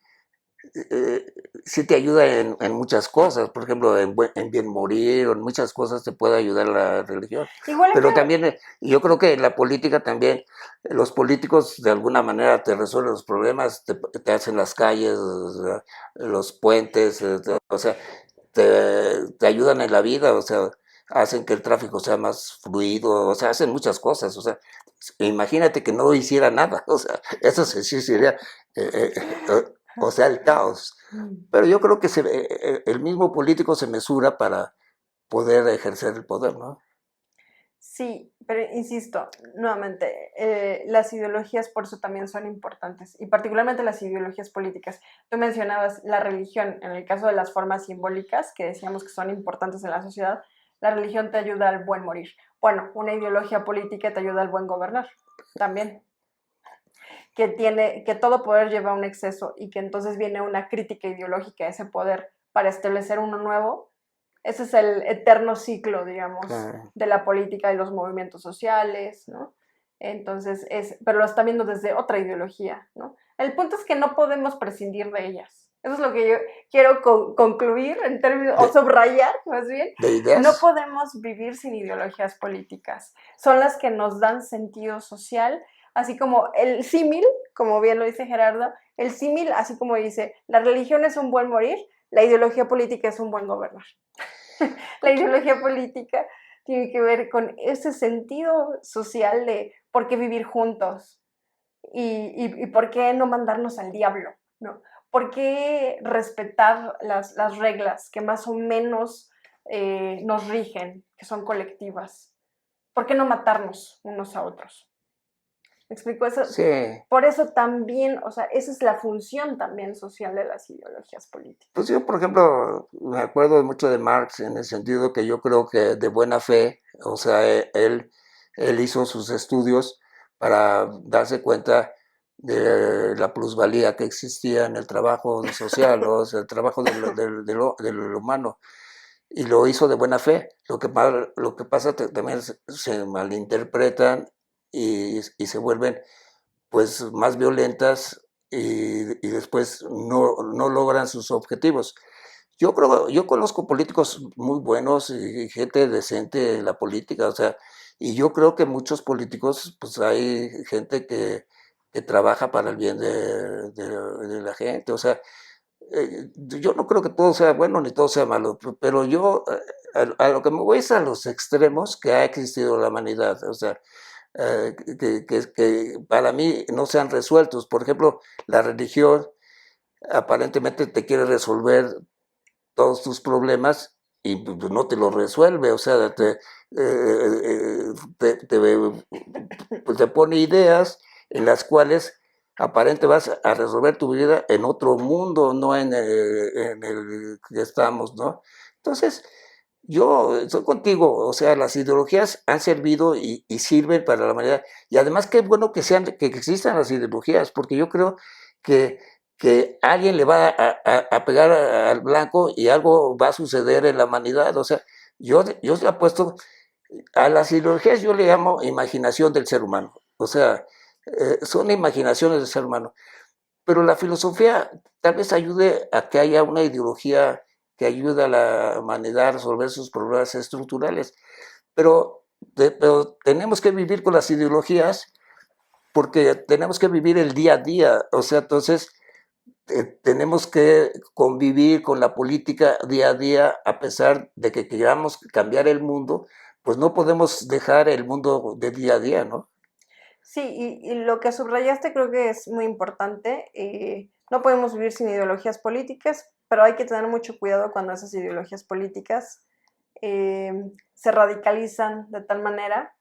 eh, sí te ayuda en muchas cosas, por ejemplo, en bien morir o en muchas cosas te puede ayudar la religión. Igual acá, Pero también yo creo que en la política también, los políticos de alguna manera te resuelven los problemas, te hacen las calles, o sea, los puentes, o sea, te ayudan en la vida, o sea, hacen que el tráfico sea más fluido, o sea, hacen muchas cosas, o sea, imagínate que no hiciera nada, o sea, eso sí sería, o sea, el caos. Pero yo creo que el mismo político se mesura para poder ejercer el poder, ¿no? sí, pero insisto, nuevamente, las ideologías por eso también son importantes, y particularmente las ideologías políticas. Tú mencionabas la religión, en el caso de las formas simbólicas, que decíamos que son importantes en la sociedad, la religión te ayuda al buen morir. Bueno, una ideología política te ayuda al buen gobernar, también. Que todo poder lleva a un exceso y que entonces viene una crítica ideológica a ese poder para establecer uno nuevo. Ese es el eterno ciclo, digamos, Claro. de la política y los movimientos sociales, ¿no? Entonces, pero lo está viendo desde otra ideología, ¿no? El punto es que no podemos prescindir de ellas. Eso es lo que yo quiero concluir en términos, o De, subrayar más bien. de No ideas, podemos vivir sin ideologías políticas. Son las que nos dan sentido social, así como el símil, como bien lo dice Gerardo, el símil, así como dice, la religión es un buen morir, la ideología política es un buen gobernar. La ideología política tiene que ver con ese sentido social de por qué vivir juntos y por qué no mandarnos al diablo, ¿no? ¿Por qué respetar las reglas que más o menos nos rigen, que son colectivas? ¿Por qué no matarnos unos a otros? ¿Me explico eso? sí. Por eso también, o sea, esa es la función también social de las ideologías Pues políticas. yo, por ejemplo, me acuerdo mucho de Marx en el sentido que yo creo que de buena fe, o sea, él hizo sus estudios para darse cuenta de la plusvalía que existía en el trabajo social, ¿no? O sea, el trabajo del humano, y lo hizo de buena fe. Lo que pasa también se malinterpretan y se vuelven pues más violentas y después no logran sus objetivos. Yo conozco políticos muy buenos y gente decente en la política, o sea, y yo creo que muchos políticos, pues hay gente que trabaja para el bien de la gente, o sea, yo no creo que todo sea bueno ni todo sea malo, pero yo a lo que me voy es a los extremos que ha existido la humanidad, o sea, que para mí no sean resueltos. Por ejemplo, la religión aparentemente te quiere resolver todos tus problemas y pues, no te lo resuelve, o sea, pues, te pone ideas en las cuales aparente vas a resolver tu vida en otro mundo, no en el que estamos, ¿no? Entonces, yo estoy contigo, o sea, las ideologías han servido y sirven para la humanidad. Y además, qué bueno que existan las ideologías, porque yo creo que, que alguien le va a pegar al blanco y algo va a suceder en la humanidad. O sea, yo le apuesto a las ideologías, yo le llamo imaginación del ser humano. O sea, son imaginaciones del ser humano. Pero la filosofía tal vez ayude a que haya una ideología que ayude a la humanidad a resolver sus problemas estructurales. Pero tenemos que vivir con las ideologías porque tenemos que vivir el día a día. O sea, entonces tenemos que convivir con la política día a día a pesar de que queramos cambiar el mundo, pues no podemos dejar el mundo de día a día, ¿no? Sí, y lo que subrayaste creo que es muy importante. No podemos vivir sin ideologías políticas, pero hay que tener mucho cuidado cuando esas ideologías políticas eh, se radicalizan de tal manera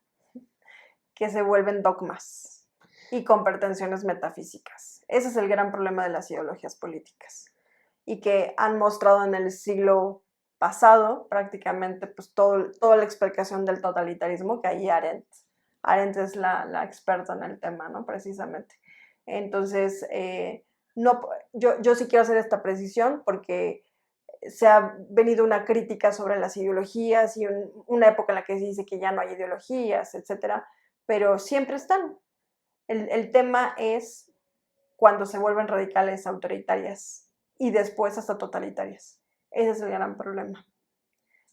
que se vuelven dogmas y con pretensiones metafísicas. Ese es el gran problema de las ideologías políticas y que han mostrado en el siglo pasado prácticamente pues toda la explicación del totalitarismo que ahí Arendt. Arendt es la experta en el tema, ¿no? Precisamente. Entonces, no, yo sí quiero hacer esta precisión porque se ha venido una crítica sobre las ideologías y una época en la que se dice que ya no hay ideologías, etcétera, pero siempre están. El tema es cuando se vuelven radicales, autoritarias y después hasta totalitarias. Ese es el gran problema.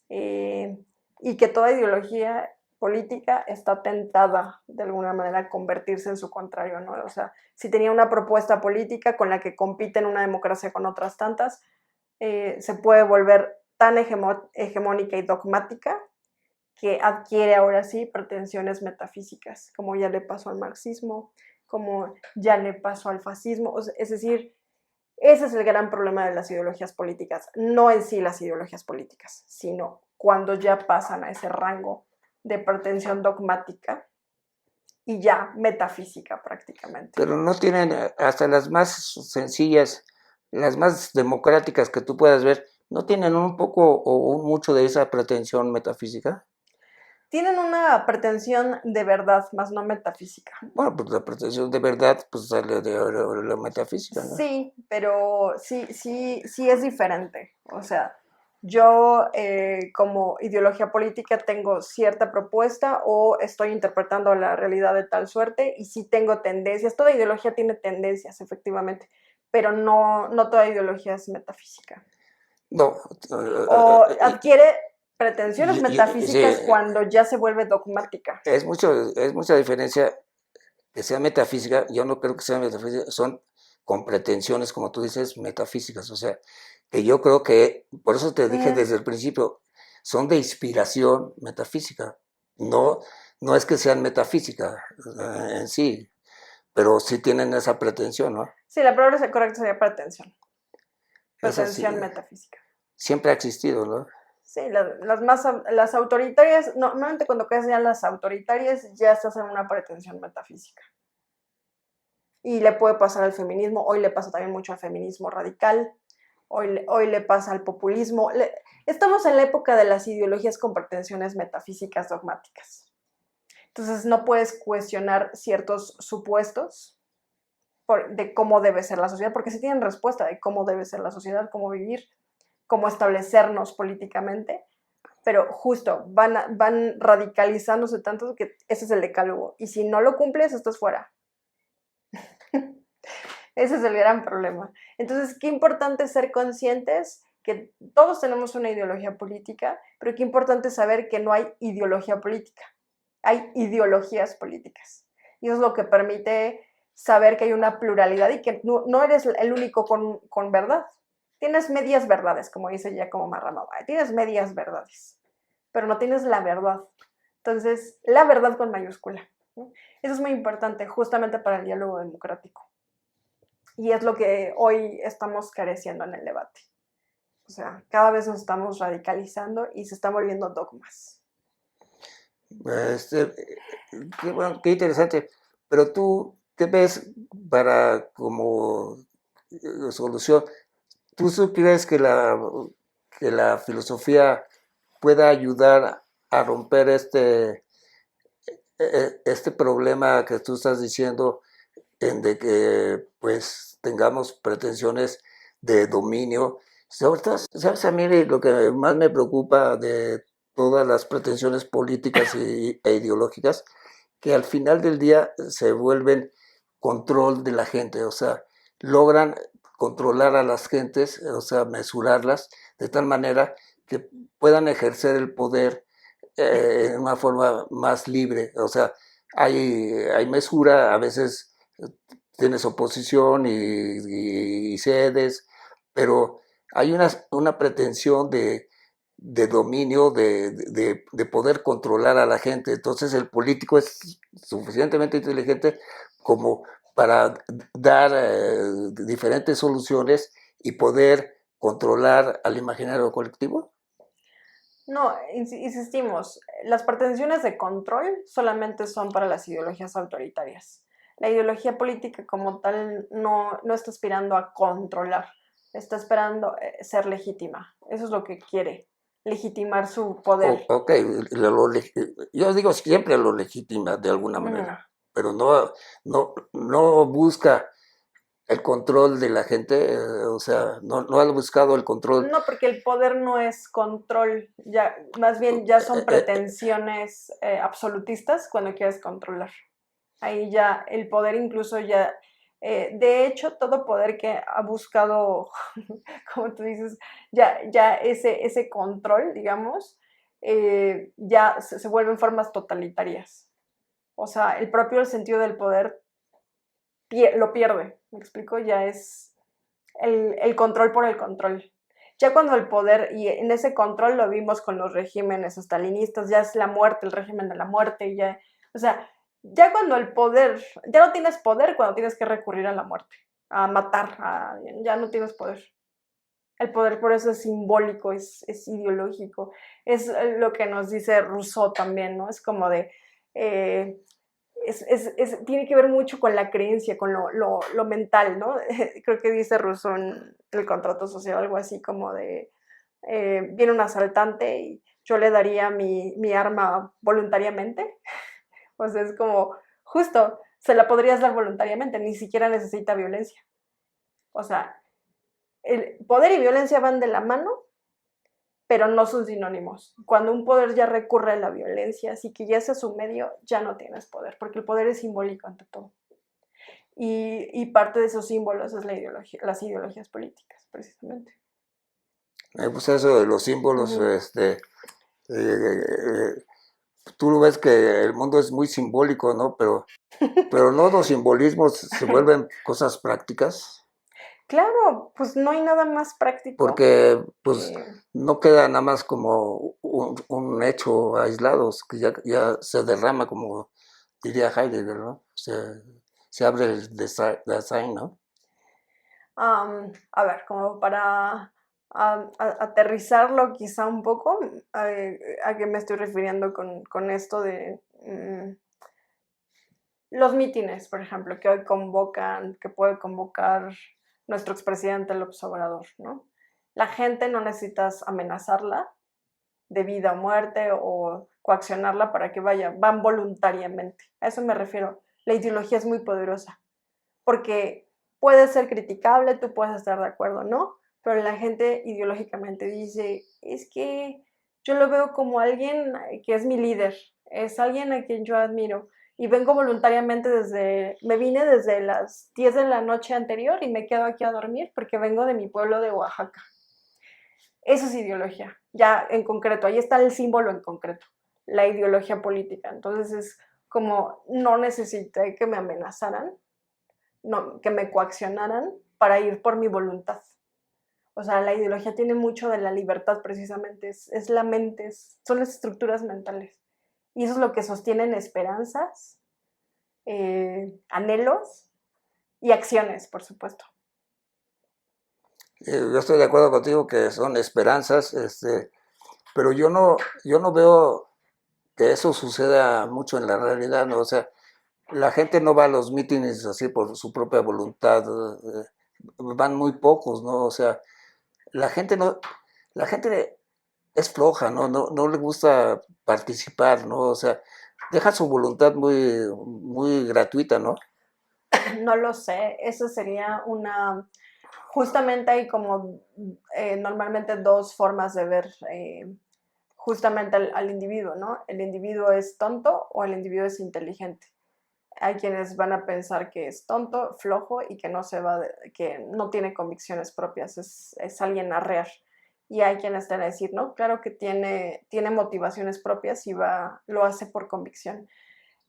Y que toda ideología política está tentada de alguna manera a convertirse en su contrario, ¿no? O sea, si tenía una propuesta política con la que compite en una democracia con otras tantas, se puede volver tan hegemónica y dogmática que adquiere ahora sí pretensiones metafísicas, como ya le pasó al marxismo, como ya le pasó al fascismo. O sea, es decir, ese es el gran problema de las ideologías políticas, no en sí las ideologías políticas, sino cuando ya pasan a ese rango de pretensión dogmática y ya metafísica prácticamente. Pero no tienen, hasta las más sencillas, las más democráticas que tú puedas ver, ¿no tienen un poco o un mucho de esa pretensión metafísica? Tienen una pretensión de verdad, más no metafísica. Bueno, pues la pretensión de verdad pues sale de la metafísica, ¿no? Sí, pero sí es diferente. O sea, yo como ideología política tengo cierta propuesta o estoy interpretando la realidad de tal suerte y sí tengo tendencias. Toda ideología tiene tendencias, efectivamente, pero no toda ideología es metafísica. No, O adquiere pretensiones sí, metafísicas cuando ya se vuelve dogmática. es mucha diferencia que sea metafísica. Yo no creo que sea metafísica, son con pretensiones, como tú dices, metafísicas. O sea, que yo creo que, por eso te dije desde el principio, son de inspiración metafísica. No, no es que sean metafísica en sí, pero sí tienen esa pretensión, ¿no? Sí, la palabra correcta sería pretensión. Esa sí, Pretensión metafísica. siempre ha existido, ¿no? Sí, las autoritarias, normalmente cuando caes ya las autoritarias ya estás en una pretensión metafísica. Y le puede pasar al feminismo, hoy le pasa también mucho al feminismo radical, hoy le pasa al populismo. Estamos en la época de las ideologías con pretensiones metafísicas dogmáticas. Entonces no puedes cuestionar ciertos supuestos de cómo debe ser la sociedad, porque sí tienen respuesta de cómo debe ser la sociedad, cómo vivir, cómo establecernos políticamente, pero justo van radicalizándose tanto que ese es el decálogo, y si no lo cumples, estás fuera. Ese es el gran problema. Entonces, qué importante es ser conscientes que todos tenemos una ideología política, pero qué importante es saber que no hay ideología política, hay ideologías políticas. Y eso es lo que permite saber que hay una pluralidad y que no eres el único con verdad. Tienes medias verdades, como dice Giacomo Marrano, tienes medias verdades, pero no tienes la verdad. Entonces, la verdad con mayúscula, ¿no? Eso es muy importante justamente para el diálogo democrático. Y es lo que hoy estamos careciendo en el debate. O sea, cada vez nos estamos radicalizando y se están volviendo dogmas. Bueno, qué interesante. Pero tú, ¿qué ves para como solución? ¿Tú crees que la filosofía pueda ayudar a romper este problema que tú estás diciendo, en de que pues tengamos pretensiones de dominio? Sobre todo, ¿sabes? A mí lo que más me preocupa de todas las pretensiones políticas e ideológicas, que al final del día se vuelven control de la gente, o sea, logran controlar a las gentes, o sea, mesurarlas de tal manera que puedan ejercer el poder en una forma más libre. O sea, hay mesura, a veces tienes oposición y cedes, pero hay una pretensión de dominio, de poder controlar a la gente. Entonces el político es suficientemente inteligente como para dar diferentes soluciones y poder controlar al imaginario colectivo. No, insistimos, las pretensiones de control solamente son para las ideologías autoritarias. La ideología política como tal no está aspirando a controlar, está esperando ser legítima. Eso es lo que quiere, legitimar su poder. Ok, yo digo siempre lo legitima de alguna manera, pero no busca el control de la gente, o sea, no ha buscado el control. No, porque el poder no es control, ya, más bien ya son pretensiones absolutistas cuando quieres controlar. Ahí ya el poder incluso ya De hecho, todo poder que ha buscado, como tú dices, ya ese control, digamos, ya se vuelven formas totalitarias. O sea, el propio sentido del poder lo pierde, ¿me explico? Ya es el control por el control. Ya cuando el poder, y en ese control lo vimos con los regímenes estalinistas, ya es la muerte, el régimen de la muerte, ya, o sea, ya cuando el poder, ya no tienes poder cuando tienes que recurrir a la muerte, a matar a alguien, ya no tienes poder. El poder por eso es simbólico, es ideológico, es lo que nos dice Rousseau también, ¿no? Es como de, eh, tiene que ver mucho con la creencia, con lo mental, ¿no? Creo que dice Rousseau en el contrato social algo así como de, viene un asaltante y yo le daría mi arma voluntariamente. O sea, es como, justo, se la podrías dar voluntariamente, ni siquiera necesita violencia. O sea, el poder y violencia van de la mano, pero no son sinónimos. Cuando un poder ya recurre a la violencia, así que ya ese es su medio, ya no tienes poder, porque el poder es simbólico ante todo. Y parte de esos símbolos es las ideologías políticas, precisamente. Pues eso de los símbolos, tú lo ves que el mundo es muy simbólico, ¿no? Pero no los simbolismos se vuelven cosas prácticas, Claro, pues no hay nada más práctico porque pues que... no queda nada más como un hecho aislado, que ya se derrama, como diría Heidegger, ¿no? Se abre el design, ¿no? A ver, como para aterrizarlo quizá un poco, a qué me estoy refiriendo con esto de los mítines, por ejemplo, que hoy convocan, que puede convocar nuestro expresidente López Obrador, ¿no? La gente no necesitas amenazarla de vida o muerte o coaccionarla para que vaya, van voluntariamente. A eso me refiero. La ideología es muy poderosa, porque puede ser criticable, tú puedes estar de acuerdo, ¿no? Pero la gente ideológicamente dice, es que yo lo veo como alguien que es mi líder, es alguien a quien yo admiro y vengo voluntariamente me vine desde las 10 de la noche anterior y me quedo aquí a dormir porque vengo de mi pueblo de Oaxaca. Eso es ideología, ya en concreto, ahí está el símbolo en concreto, la ideología política. Entonces es como no necesité que me amenazaran, no, que me coaccionaran para ir por mi voluntad. O sea, la ideología tiene mucho de la libertad precisamente, es la mente, son las estructuras mentales. Y eso es lo que sostienen esperanzas, anhelos y acciones, por supuesto. Yo estoy de acuerdo contigo que son esperanzas, pero yo no veo que eso suceda mucho en la realidad, ¿no? O sea, la gente no va a los mítines así por su propia voluntad, van muy pocos, ¿no? O sea, la gente no, la gente es floja, ¿no? No le gusta participar, ¿no? O sea, deja su voluntad muy gratuita, ¿no? No lo sé, eso sería una... Justamente hay como normalmente dos formas de ver justamente al individuo, ¿no? El individuo es tonto o el individuo es inteligente. Hay quienes van a pensar que es tonto, flojo y que no se va, que no tiene convicciones propias, es alguien arrear. Y hay quienes van a decir, no, claro que tiene motivaciones propias y lo hace por convicción.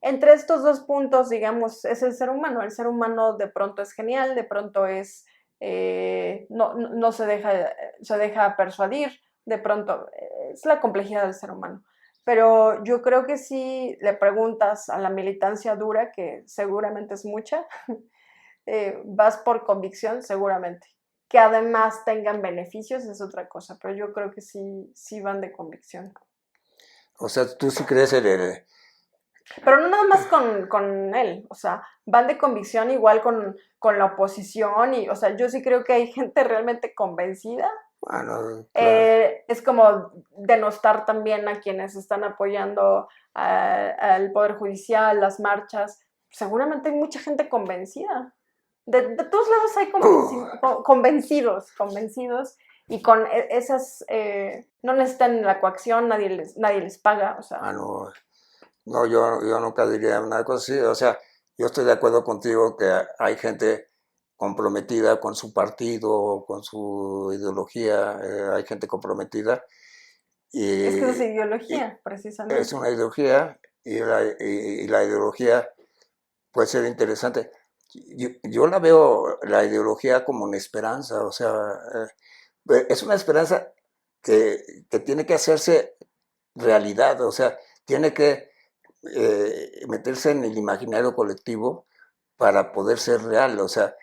Entre estos dos puntos, digamos, es el ser humano. El ser humano de pronto es genial, de pronto no se deja persuadir, de pronto es la complejidad del ser humano. Pero yo creo que si le preguntas a la militancia dura, que seguramente es mucha, vas por convicción, seguramente. Que además tengan beneficios es otra cosa, pero yo creo que sí van de convicción. O sea, tú sí crees en el... Pero no nada más con él, o sea, van de convicción igual con la oposición y, o sea, yo sí creo que hay gente realmente convencida. Bueno, claro. Es como denostar también a quienes están apoyando al Poder Judicial, las marchas. Seguramente hay mucha gente convencida. De todos lados hay convencidos y con esas, no necesitan la coacción, nadie les paga, o sea. No, no, yo nunca diría una cosa así, o sea, yo estoy de acuerdo contigo que hay gente comprometida con su partido, con su ideología, hay gente comprometida Es que esa es y, y ideología, es precisamente. una ideología y la ideología puede ser interesante. Yo la veo la ideología como una esperanza, o sea, es una esperanza que tiene que hacerse realidad, o sea, tiene que meterse en el imaginario colectivo para poder ser real, o sea,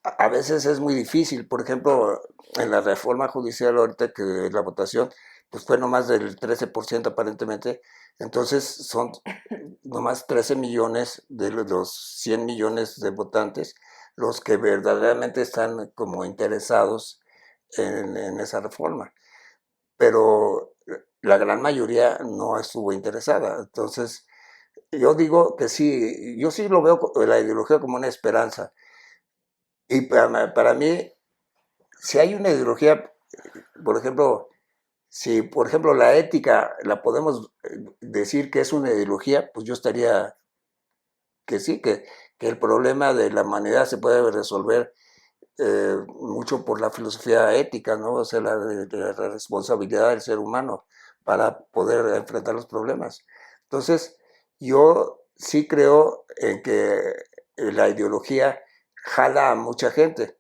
a veces es muy difícil, por ejemplo, en la reforma judicial ahorita que la votación pues fue nomás del 13% aparentemente, entonces son nomás 13 millones de los 100 millones de votantes los que verdaderamente están como interesados en esa reforma, pero la gran mayoría no estuvo interesada, entonces yo digo que sí, yo sí lo veo la ideología como una esperanza, y para mí, si hay una ideología, por ejemplo, si por ejemplo la ética la podemos decir que es una ideología, pues yo estaría que sí, que el problema de la humanidad se puede resolver mucho por la filosofía ética, ¿no? O sea, la responsabilidad del ser humano para poder enfrentar los problemas. Entonces, yo sí creo en que la ideología jala a mucha gente.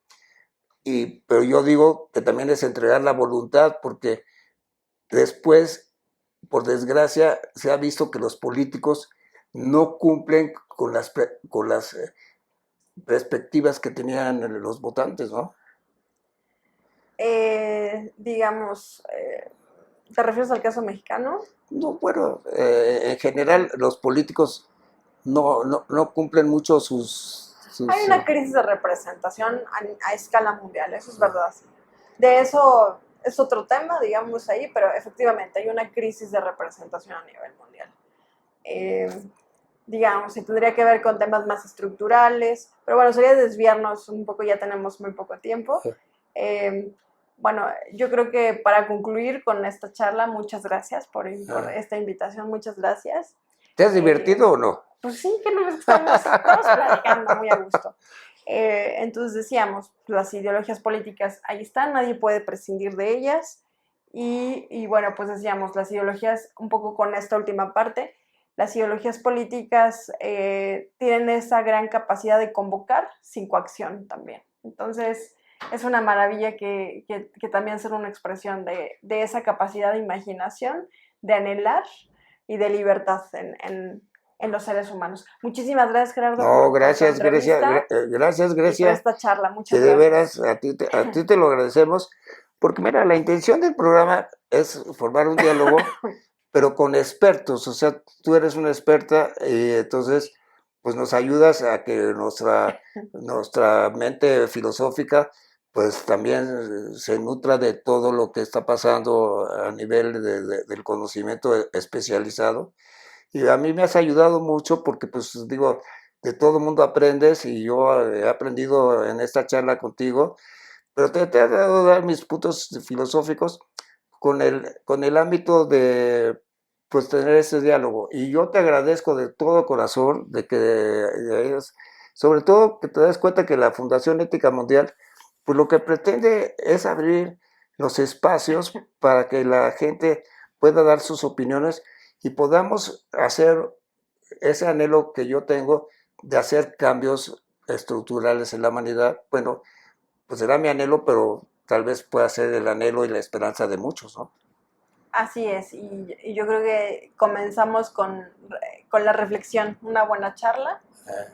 Pero yo digo que también es entregar la voluntad, porque después, por desgracia, se ha visto que los políticos no cumplen con las perspectivas que tenían los votantes, ¿no? Digamos, ¿te refieres al caso mexicano? No, bueno, en general los políticos no cumplen mucho Hay una crisis de representación a escala mundial, eso es verdad. De eso es otro tema, digamos ahí, pero efectivamente hay una crisis de representación a nivel mundial. Eh, digamos, y tendría que ver con temas más estructurales, pero bueno, sería desviarnos un poco, ya tenemos muy poco tiempo. Eh, bueno, yo creo que para concluir con esta charla, muchas gracias por esta invitación, muchas gracias. ¿Te has divertido o no? Pues sí, que no estamos platicando muy a gusto. Entonces decíamos, las ideologías políticas ahí están, nadie puede prescindir de ellas. Y bueno, pues decíamos, las ideologías, un poco con esta última parte, las ideologías políticas tienen esa gran capacidad de convocar sin coacción también. Entonces, es una maravilla que también sea una expresión de esa capacidad de imaginación, de anhelar y de libertad en los seres humanos. Muchísimas gracias, Gerardo, No, por tu gracias, Grecia, entrevista gracias, y por Grecia, esta charla. que Muchas de gracias. veras a ti te lo agradecemos, porque mira, la intención del programa es formar un diálogo, pero con expertos, o sea, tú eres una experta y entonces pues nos ayudas a que nuestra mente filosófica pues también se nutra de todo lo que está pasando a nivel del conocimiento especializado. Y a mí me has ayudado mucho porque pues digo, de todo mundo aprendes y yo he aprendido en esta charla contigo, pero te he dado dar mis puntos filosóficos con el ámbito de pues tener ese diálogo. Y yo te agradezco de todo corazón de que sobre todo que te des cuenta que la Fundación Ética Mundial, pues lo que pretende es abrir los espacios para que la gente pueda dar sus opiniones y podamos hacer ese anhelo que yo tengo de hacer cambios estructurales en la humanidad. Bueno, pues será mi anhelo, pero tal vez pueda ser el anhelo y la esperanza de muchos, ¿no? Así es, y yo creo que comenzamos con la reflexión, una buena charla.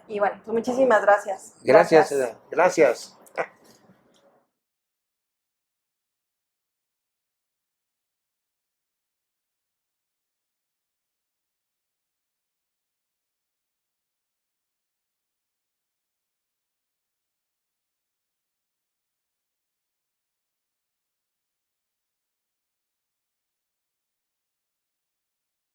Y bueno, pues muchísimas gracias. Gracias, Gracias. gracias.